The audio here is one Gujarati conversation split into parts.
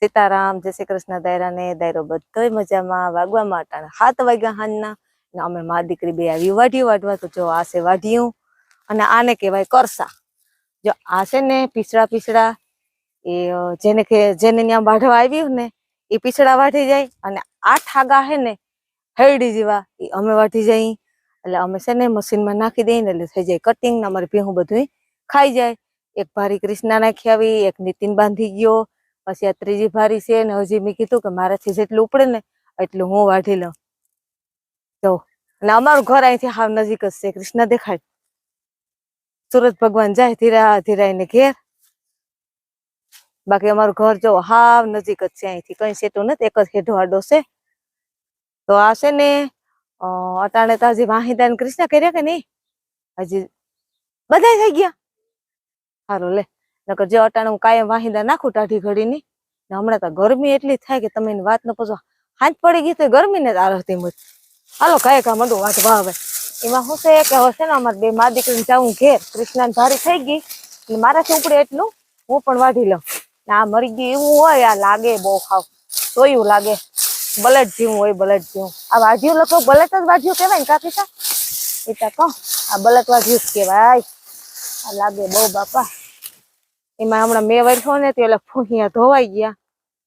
સીતારામ, જય શ્રી કૃષ્ણ. દાયરા ને દાયરો બધોય મજામાં. વાગવામાં અટાણે 7 વાગ્યા હાંજના. અમે મા દીકરી બે આવી વાઢિયું વાઢવા. તો જો આ છે વાઢિયું અને આને કહેવાય કરસા. જો આ છે ને પીસડા એ જેને ત્યાં વાઢવા આવ્યું ને એ પીસડા વાઢી જાય, અને આ ઠાગા હે ને હૈડી જેવા એ અમે વાઢી જાય. એટલે અમે છે ને મશીનમાં નાખી દઈએ ને એટલે થઈ જાય કટિંગ ને અમારે ભેહું બધું ખાઈ જાય. એક ભારી કૃષ્ણા નાખી આવી, એક નીતિન બાંધી ગયો, પછી આ ત્રીજી ભારી છે ને હજી મેં કીધું કે મારાથી જેટલું ઉપડે ને એટલું હું વાઢી લઉં. તો અને અમારું ઘર અહીંથી હાવ નજીક જ છે. કૃષ્ણ દેખાય, સુરત ભગવાન જાય ધીરા ધીરાઈને ઘેર. બાકી અમારું ઘર જો હાવ નજીક જ છે, અહીંથી કઈ સેટું નથી, એક જ હેઠો આડો છે. તો આ છે ને અટાણે તો હજી વાહિદા ને કૃષ્ણ કર્યા કે નહીં, હજી બધા થઈ ગયા. સારું લે, નકર જે અટાણે હું કાયમ વાહિદા નાખું ટાઢી ઘડીની. હમણાં તો ગરમી એટલી થાય કે તમે એની વાત ન પૂછો. હાથ પડી ગઈ તો ગરમી ને આરતી મત. હાલો કાંઈ કા મંડું વાંચવા આવે. એમાં શું છે કે હવે છે ને અમારે બે મા દીકરીને જાઉં ઘેર. કૃષ્ણાને ભારી થઈ ગઈ એટલે મારાથી ઉપડે એટલું હું પણ વાઢી લઉં. આ મરી ગયું એવું હોય, આ લાગે બહુ ખાવ તોયું લાગે, બલેટ જેવું હોય, બલેટ જેવું. આ વાઢ્યું લખો બલેટ જ વાઢ્યું કેવાય ને કાકી સા એ તા કહો, આ બલેટ વાઢ્યું જ કેવાય. આ લાગે બહુ બાપા. એમાં હમણાં મેં વર્ખ્યો ને તે ઓલા ફૂહિયા ધોવાઈ ગયા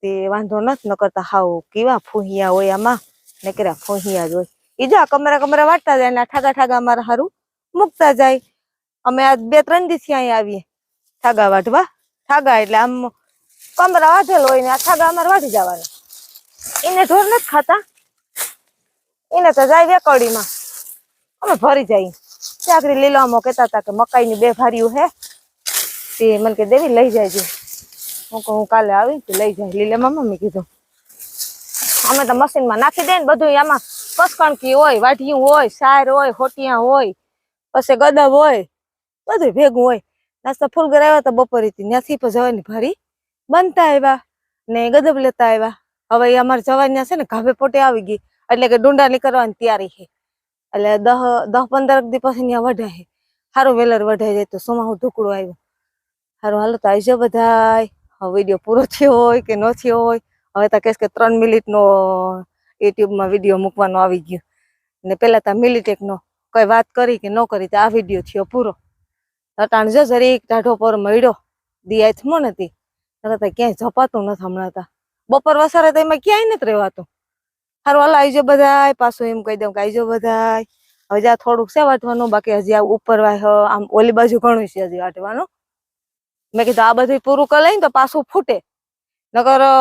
તે વાંધો નથી, ન કરતા હાવ કેવા ફૂહિયા હોય આમાં, ને કર્યા ફૂહિયા જ હોય. એ જો કમરા વાટતા જાય ને ઠાગા ઠાગા અમારા હારું મૂકતા જાય. અમે આ 2-3 દિવસથી અહીંયા આવીએ ઠાગા વાઢવા. ઠાગા એટલે આમ કમરા વાઢેલો હોય ને આ ઠાગા અમારે વાઢી જવાના. એને ઢોર નથી ખાતા, એને તો જાય વેકડીમાં, અમે ભરી જાય. ચાકરી લીલામાં કહેતા હતા કે મકાઈની 2 ભારીઓ હે તે મને કે દેવી લઈ જાય છે. હું કાલે આવી લઈ જાય લીલામાં. મમ્મી કીધું અમે તો મશીનમાં નાખી દે ને બધું. આમાં કસકણકી હોય, વાઢિયું હોય, સાર હોય, હોટિયા હોય, પછી ગદબ હોય, બધું ભેગું હોય. નાસ્તા ફૂલગર આવ્યા તો બપોરે ત્યાંથી પણ જવાની ભારી બનતા આવ્યા ને ગદબ લેતા આવ્યા. હવે અમારે જવાની છે ને ઘાભે પોટે આવી ગઈ, એટલે કે ડુંડા નીકળવાની તૈયારી છે. એટલે 10-15 દી પછી ત્યાં વઢાય. સારું વેલર વઢાઈ જાય તો સોમાં ઢુકડું આવ્યું. સારું હાલો તો આવજો બધાય. હવે વિડીયો પૂરો થયો હોય કે ન થયો હોય, હવે તો કહેશ કે 3 મિનિટનો યુટ્યુબમાં વિડીયો મૂકવાનો આવી ગયો ને પેલા તો મિલિટેકનો કઈ વાત કરી કે ન કરી તો આ વિડીયો થયો પૂરો. અટાણ જો જરીક ટાઢો પર મળ્યો દી આથમો નથી, ક્યાંય જપાતું નથી હમણાં તા. બપોર વસારે તો એમાં ક્યાંય નથી રહેવાતું. સારું હાલો આવજો બધાય. પાછું એમ કહી દઉં કે આવજો બધાય. હવે જ્યાં થોડુંક છે વાટવાનું, બાકી હજી આ ઉપર આમ ઓલી બાજુ ઘણું છે હજી વાટવાનું. મેં કીધું આ બધું પૂરું કરી લઈને તો પાછું ફૂટે, નકર